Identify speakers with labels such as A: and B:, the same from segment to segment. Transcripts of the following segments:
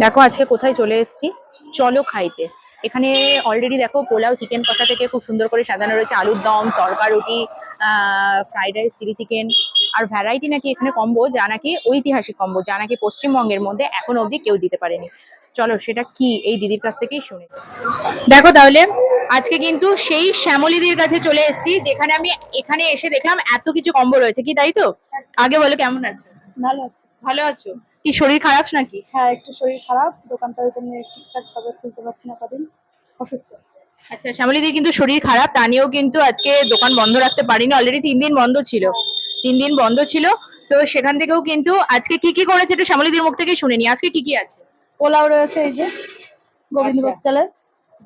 A: দেখো আজকে কোথায় চলে এসেছি, চলো খাইতে। এখানে অলরেডি দেখো পোলাও, চিকেন কষা থেকে খুব সুন্দর করে সাজানো রয়েছে, আলুর দম, তড়কা রুটি, ফ্রাইড রাইস, চিলি চিকেন আর ভ্যারাইটি নাকি এখানে কম্বো, যা নাকি ঐতিহাসিক কম্বো, যা নাকি পশ্চিমবঙ্গের মধ্যে এখনো অবধি কেউ দিতে পারেনি। চলো সেটা কি এই দিদির কাছ থেকেই শুনে। দেখো তাহলে আজকে কিন্তু সেই শ্যামলীদির কাছে চলে এসেছি, যেখানে আমি এখানে এসে দেখলাম এত কিছু কম্বো রয়েছে, কি তাই তো? আগে বলো কেমন আছো?
B: ভালো আছে।
A: ভালো আছো? কি শরীর খারাপ নাকি?
B: হ্যাঁ, একটু শরীর খারাপ, দোকানটা ওই জন্য ঠিকঠাক ভাবে খুলতে পারছি না, কদিন অসুস্থ।
A: আচ্ছা, শ্যামলীদির কিন্তু শরীর খারাপ, তা নিয়েও কিন্তু আজকে দোকান বন্ধ রাখতে পারিনি। অলরেডি 3 দিন বন্ধ ছিল, 3 দিন বন্ধ ছিল। তো সেখান থেকেও কিন্তু আজকে কি কি করেছে একটু শ্যামলীদির মুখ থেকে শুনে নি। আজকে কি কি আছে?
B: পোলাও রয়েছে, এই যে গোবিন্দভোগ চালের।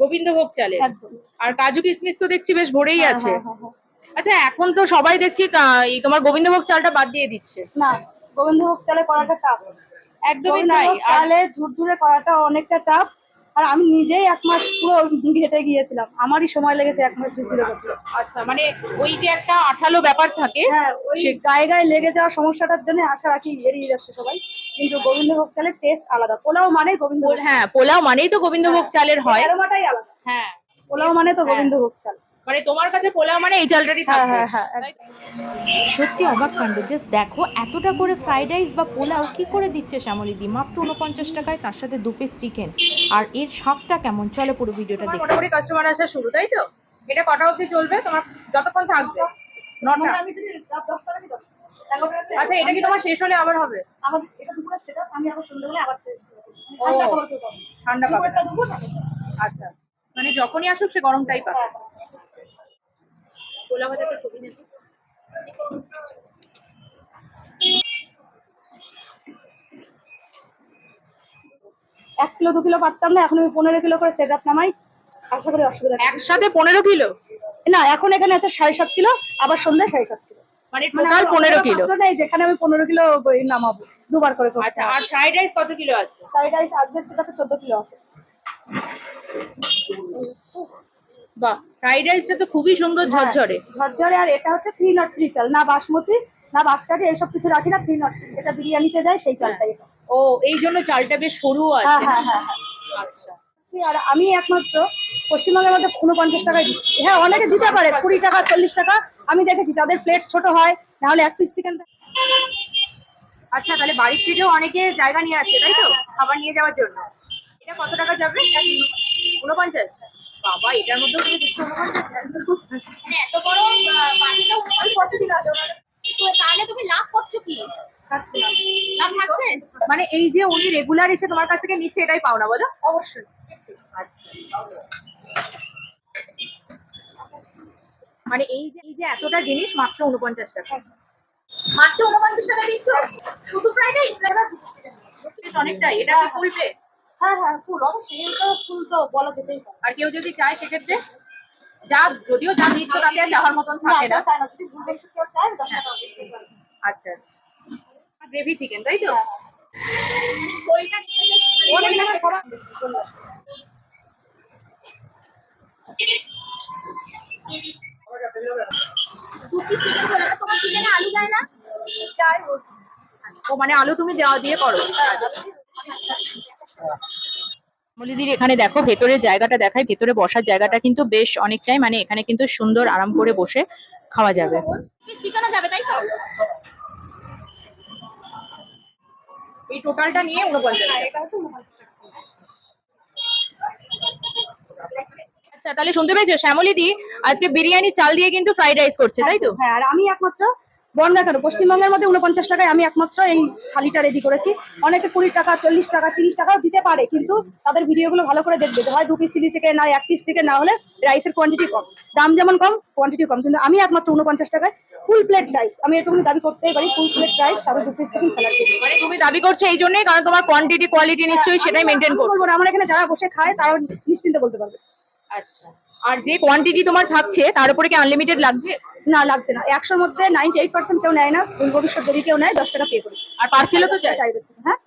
A: গোবিন্দভোগ চালের।
B: একদম।
A: আর কাজু কিশমিশ তো দেখছি বেশ ভরেই
B: হ্যাঁ
A: আছে।
B: হ্যাঁ হ্যাঁ হ্যাঁ।
A: আচ্ছা, এখন তো সবাই দেখছি এই তোমার গোবিন্দভোগ চালটা বাদ দিয়ে দিচ্ছে।
B: না, গোবিন্দভোগ চালে করাটা টাফ।
A: একদমই তাই।
B: গোবিন্দভোগ
A: আর
B: চালে ঝুরঝুরে করাটা অনেকটা টাফ। আর আমি নিজেই 1 মাস পুরো ঘেটে গিয়েছিলাম, আমারই সময় লেগেছে 1 মাস ঝুরঝুরে করতে।
A: আচ্ছা, মানে ওই যে একটা আঠালো ব্যাপার থাকে।
B: হ্যাঁ, ওই গায়ে গায়ে লেগে যাওয়া সমস্যাটার জন্য আশা রাখি এড়িয়ে যাচ্ছে সবাই। কিন্তু গোবিন্দভোগ চালের টেস্ট আলাদা। পোলাও মানে গোবিন্দভোগ।
A: হ্যাঁ, পোলাও মানেই তো গোবিন্দভোগ চালের হয়।
B: অ্যারোমাটাই আলাদা।
A: হ্যাঁ,
B: পোলাও মানে তো গোবিন্দভোগ চাল।
A: মানে তোমার কাছে পোলাও মানে এই চালটারই
B: হ্যাঁ
A: থাকবে।
B: হ্যাঁ হ্যাঁ।
C: সত্যি অবাক কাণ্ড। জাস্ট দেখো এতটা করে ফ্রাইড রাইস বা পোলাও কি করে দিচ্ছে শ্যামলীদি মাত্র 49 টাকায়, তার সাথে 2 পিস চিকেন। আর এর স্বাদটা কেমন, চলো পুরো ভিডিওটা দেখো।
A: মোটামুটি কাস্টমার আসা শুরু, তাই তো? এটা কটা অবধি চলবে তোমার, যতক্ষণ থাকবে? 9টা।
B: আমি যদি রাত 10টা রাখি 10টা, 11টা।
A: আচ্ছা, এটা কি তোমার শেষ হলে আবার হবে?
B: আমার এটা দুপুরে সেটা আমি আবার সন্ধ্যাবেলা আবার টেস্ট করব।
A: ও,
B: ঠান্ডা খাবার খেতে হবে।
A: ঠান্ডা পাবে না।
B: দুপুরটা দুপুর না।
A: আচ্ছা, মানে যখনই আসুক সে গরমটাই পাবে। পোলা ভাজা তো ছবি নেই।
B: 1 কিলো 2 কিলো পারতাম না, এখন আমি 15 কিলো করে সেটআপ নামাই। আশা করি অসুবিধা নেই।
A: একসাথে 15 কিলো?
B: না, এখন এখানে আছে 7.5 কিলো, আবার সন্ধ্যায় 7.5 কিলো।
A: মানে টোটাল 15 কিলো।
B: নাই, যেখানে আমি 15 কিলো নামাবো দুবার করে করতে।
A: আচ্ছা, আর ফ্রাইড রাইস কত কিলো আছে?
B: ফ্রাইড রাইস আজকে সেটাতে 14 কিলো আছে।
A: বাহ, ফ্রাইড রাইসটা তো খুবই সুন্দর, ঝরঝরে।
B: ঝরঝরে। আর এটা হচ্ছে 303 চাল, না বাসমতি না বাসকাঠি এইসব কিছু রাখি না। 303 এটা বিরিয়ানিতে যায় সেই চালটাই।
A: ও, এই জন্য চালটা বেশ সরু
B: হ্যাঁ
A: আছে।
B: হ্যাঁ হ্যাঁ হ্যাঁ।
A: আচ্ছা।
B: আর আমি একমাত্র পশ্চিমবঙ্গের মধ্যে 49 টাকায় দিচ্ছি। হ্যাঁ, অনেকে দিতে পারে 20 টাকা 40 টাকা, আমি দেখেছি তাদের প্লেট ছোট হয়, না হলে 1 পিস চিকেন।
A: আচ্ছা, তাহলে বাড়ির থেকেও অনেকে জায়গা নিয়ে আসছে, তাই তো, খাবার নিয়ে যাওয়ার জন্য। এটা কত টাকা যাবে? 49। বাবা, এটার মধ্যেও তুমি দিচ্ছ 49?
D: মানে এত বড় বাটিটা 49 দিচ্ছ, তো তাহলে তুমি লাভ করছো কি? লাভ থাকছে?
A: মানে এই যে উনি রেগুলার এসে তোমার কাছ থেকে নিচ্ছে, এটাই পাও না বলো?
B: অবশ্যই।
A: আচ্ছা, মানে এই যে এতটা জিনিস মাত্র 49 টাকা।
D: মাত্র 49 টাকা দিচ্ছ শুধু ফ্রাইড রাইস?
A: বেশ অনেকটাই। এটা কি ফুল প্লেট?
B: হ্যাঁ হ্যাঁ, ফুল অবশ্যই। এটা ফুল তো বলা যেতেই পারে।
A: আর কেউ যদি চায় সেক্ষেত্রে যদিও যা দিচ্ছ তাতে আর চাওয়ার মতন থাকে না।
B: এটা চাই না, যদি ফুল বেশি কেউ চায় 10 টাকা বেশি চাই।
A: আচ্ছা আচ্ছা, গ্রেভি চিকেন, তাই তো?
D: ঝোলটা নিয়ে
B: অনেক জায়গায় সবাই
D: দু পিস চিকেন চলে গেল, তোমার চিকেনে আলু যায় না?
B: চাই।
A: ও, মানে আলু তুমি দিয়ে করো? মলিদির এখানে দেখো ভেতরের জায়গাটা দেখাই, ভেতরে বসার জায়গাটা কিন্তু বেশ অনেকটাই, মানে এখানে কিন্তু সুন্দর আরাম করে বসে খাওয়া যাবে।
D: পিস চিকেনও যাবে, তাই তো?
A: এই টোটালটা নিয়ে 49।
B: এটা হচ্ছে 49 টাকা।
A: আচ্ছা, তাহলে শুনতে পেয়েছো, শ্যামলীদি আজকে বিরিয়ানি চাল দিয়ে কিন্তু ফ্রাইড রাইস করছে, তাই তো?
B: হ্যাঁ, আর আমি একমাত্র বনগা কেন পশ্চিমবঙ্গের মধ্যে 49 টাকায় আমি একমাত্র এই থালিটা রেডি করেছি। অনেকে 20 টাকা 40 টাকা 30 টাকাও দিতে পারে, কিন্তু তাদের ভিডিওগুলো ভালো করে দেখবে, হয় 2 পিস চিলি চিকেন না 1 পিস চিকেন, না হলে রাইসের কোয়ান্টিটি কম, দাম যেমন কম কোয়ান্টিটি কম। কিন্তু আমি একমাত্র 49 টাকায় ফুল প্লেট রাইস, আমি এটুকু দাবি করতেই পারি, ফুল প্লেট রাইস সাথে 2 পিস চিকেন স্যালাড দিই।
A: মানে তুমি দাবি করছো এই জন্যই কারণ তোমার কোয়ান্টিটি কোয়ালিটি নিশ্চয়ই সেটাই মেনটেন করবে।
B: বলবো না, আমার এখানে যারা বসে খায় তারাও নিশ্চিন্তে বলতে পারবে।
A: আচ্ছা, আর যে কোয়ান্টিটি তোমার থাকছে তার উপরে কি আনলিমিটেড লাগছে?
B: না, লাগছে না। 100-র মধ্যে 98% কেউ নেয় না। ভবিষ্যৎ যদি কেউ নেয় 10 টাকা পে করি।
A: আর পার্সেলও তো যায়?
B: হ্যাঁ,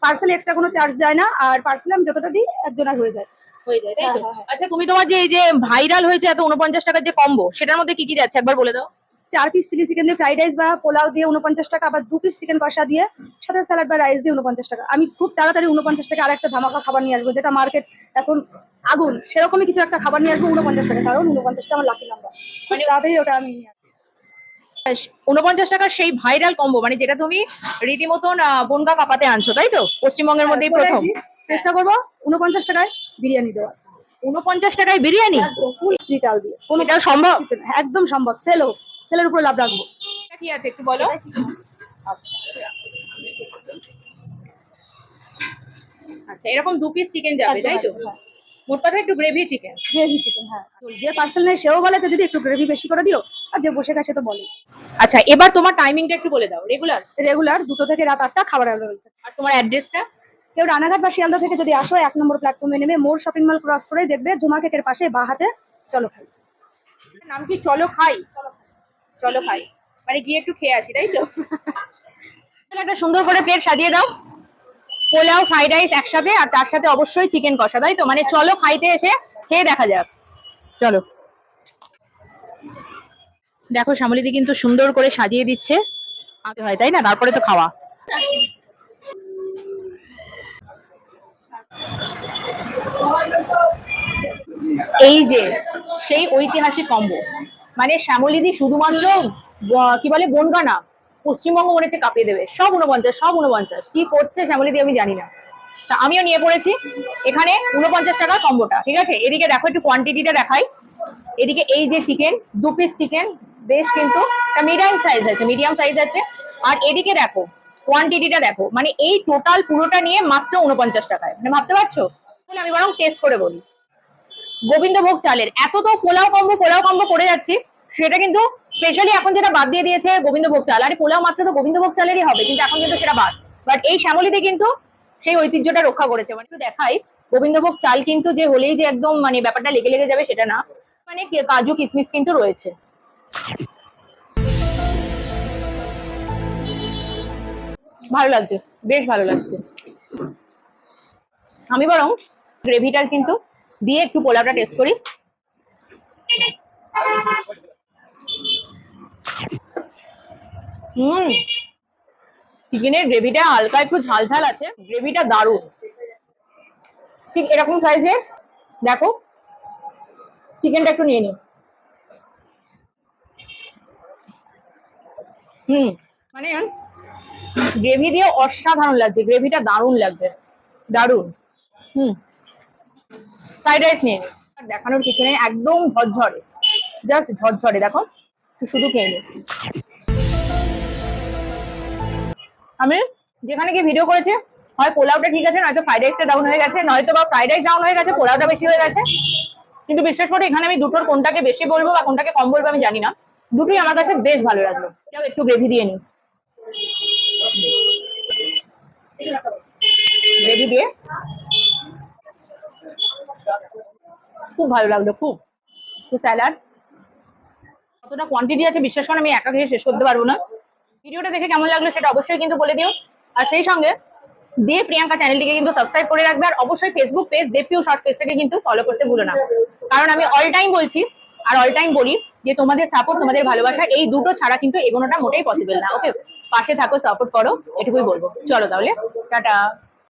B: পার্সেল এক্সট্রা কোনো চার্জ যায় না। আর পার্সেল আমি যতটা দিই একজনের হয়ে যায়।
A: তাই তো?
B: হ্যাঁ।
A: আচ্ছা, তুমি তোমার যে এই যে ভাইরাল হয়েছে এত 49 টাকার যে কম্বো, সেটার মধ্যে কি কি যাচ্ছে একবার বলে দাও।
B: 4 পিস চিলি চিকেন দিয়ে ফ্রাইড রাইস বা পোলাও দিয়ে 49 টাকা, আবার 2 পিস চিকেন কষা দিয়ে সাথে স্যালাড বা রাইস দিয়ে 49 টাকা। আমি খুব তাড়াতাড়ি 49 টাকা আর একটা ধামাকা খাবার নিয়ে আসবো, যেটা মার্কেট এখন আগুন, সেরকমই কিছু একটা খাবার নিয়ে আসবো 49 টাকা, কারণ 49টা আমার লাকি নাম্বার। মানে তাড়াতাড়ি ওটা আমি নিয়ে আসবো।
A: 49 টাকার সেই ভাইরাল কম্বো, মানে যেটা তুমি রীতিমতন বনগা কাপাতে আনছো, তাই তো? পশ্চিমবঙ্গের মধ্যেই প্রথম।
B: চেষ্টা করবো 49 টাকায় বিরিয়ানি দেওয়া,
A: 49 টাকায় বিরিয়ানি,
B: ফুল ফ্রি চাল দিয়ে। কোনো
A: এটাও সম্ভব?
B: কিছু না, একদম সম্ভব। সেলের উপরে লাভ রাখবো।
A: এটা কি আছে একটু বলো। আচ্ছা আচ্ছা, এরকম 2 পিস চিকেন যাবে, তাই তো?
B: হ্যাঁ।
A: মোট কথা একটু গ্রেভি চিকেন।
B: গ্রেভি চিকেন, হ্যাঁ। যে পার্সেল নেয় সেও বলে যে দিদি একটু গ্রেভি বেশি করে দিও, আর যে বসে খায় সে তো বলে।
A: আচ্ছা, এবার তোমার টাইমিংটা একটু বলে দাও। রেগুলার
B: রেগুলার 2টো থেকে রাত 8টা খাবার অ্যাভেলেবল থাকে।
A: আর তোমার অ্যাড্রেসটা?
B: কেউ রানাঘাট বা শিয়ালদা থেকে যদি আসো, 1 নম্বর প্ল্যাটফর্মে নেমে মোর শপিং মল ক্রস করে দেখবে জুমা কেকের পাশে বাঁ হাতে চলো খাই।
A: নাম কি চলো খাই? চলো খাই মানে গিয়ে একটু খেয়ে আসি, তাই তো? তাহলে একটা সুন্দর করে প্লেট সাজিয়ে দাও, পোলাও ফ্রাইড রাইস একসাথে, আর তার সাথে অবশ্যই চিকেন কষা, তাই তো? মানে চলো খাইতে এসে খেয়ে দেখা যাক। চলো। দেখো শ্যামলীদি কিন্তু সুন্দর করে সাজিয়ে দিচ্ছে, আগে হয় তাই না, তারপরে তো খাওয়া। এই যে সেই ঐতিহাসিক কম্বো, মানে শ্যামলীদি শুধুমাত্র কি বলে বনগা না, পশ্চিমবঙ্গ মনে হচ্ছে কাঁপিয়ে দেবে। সব 49 কি করছে শ্যামলীদি আমি জানি না। তা আমিও নিয়ে পড়েছি এখানে 49 টাকার কম্বোটা, ঠিক আছে? এদিকে দেখো একটু কোয়ান্টিটিটা দেখাই। এদিকে এই যে চিকেন, 2 পিস চিকেন, বেশ কিন্তু মিডিয়াম সাইজ আছে। আর এদিকে দেখো কোয়ান্টিটিটা দেখো, মানে এই টোটাল পুরোটা নিয়ে মাত্র 49 টাকায়। মানে ভাবতে পারছো? তাহলে আমি বরং টেস্ট করে বলি। গোবিন্দভোগ চালের এত তো পোলাও কম্বো করে যাচ্ছি, সেটা কিন্তু স্পেশালি এখন যেটা বাদ দিয়ে দিয়েছে গোবিন্দভোগ চাল। আরে পোলাও মাত্র তো গোবিন্দভোগ চালেরই হবে, কিন্তু এখন কিন্তু সেটা বাদ। বাট এই শ্যামলীতে কিন্তু সেই ঐতিহ্যটা রক্ষা করেছে। মানে একটু দেখাই, গোবিন্দভোগ চাল কিন্তু যে হলেই যে একদম মানে ব্যাপারটা লেগে যাবে সেটা না, মানে কাজু কিশমিশ কিন্তু রয়েছে। ভালো লাগছে, বেশ ভালো লাগছে। আমি বরং গ্রেভিটার কিন্তু দিয়ে একটু পোলাওটা টেস্ট করি। চিকেনের গ্রেভিটা হালকা একটু ঝাল আছে, গ্রেভিটা দারুণ। ঠিক এরকম সাইজের দেখো, চিকেনটা একটু নিয়ে নি। মানে গ্রেভি দিয়ে অসাধারণ লাগছে, গ্রেভিটা দারুণ লাগছে, দারুণ। ফ্রাইড রাইস নিয়ে নি, আর দেখানোর কিছু নেই, একদম ঝরঝরে, জাস্ট ঝরঝরে। দেখো শুধু খেয়ে নি। আমি যেখানে গিয়ে ভিডিও করেছি, হয় পোলাওটা ঠিক আছে, নয়তো ফ্রাইড রাইসটা ডাউন হয়ে গেছে, নয়তো বা ফ্রাইড রাইস ডাউন হয়ে গেছে, পোলাওটা বেশি হয়ে গেছে। কিন্তু বিশ্বাস করে এখানে আমি দুটোর কোনটাকে বেশি বলবো বা কোনটাকে কম বলবো আমি জানি না, দুটোই আমার কাছে বেশ ভালো লাগলো। এটাও একটু গ্রেভি দিয়ে নি, গ্রেভি দিয়ে খুব ভালো লাগলো, খুব। স্যালাড কতটা কোয়ান্টিটি আছে বিশ্বাস করে আমি একা খেয়ে শেষ করতে পারবো না। ভিডিওটা দেখে কেমন লাগলো সেটা অবশ্যই কিন্তু বলে দিও। আর সেই সঙ্গে দেব প্রিয়াঙ্কা চ্যানেলটিকে কিন্তু সাবস্ক্রাইব করে রাখবে, আর অবশ্যই ফেসবুক পেজ দেব পিউ শর্ট পেজটাকে কিন্তু ফলো করতে ভুলো না। কারণ আমি অল টাইম বলছি আর অল টাইম বলি যে তোমাদের সাপোর্ট, তোমাদের ভালোবাসা, এই দুটো ছাড়া কিন্তু এগোনোটা মোটেই পসিবল না। ওকে, পাশে থাকো, সাপোর্ট করো, এটুকুই বলবো। চলো তাহলে, টাটা।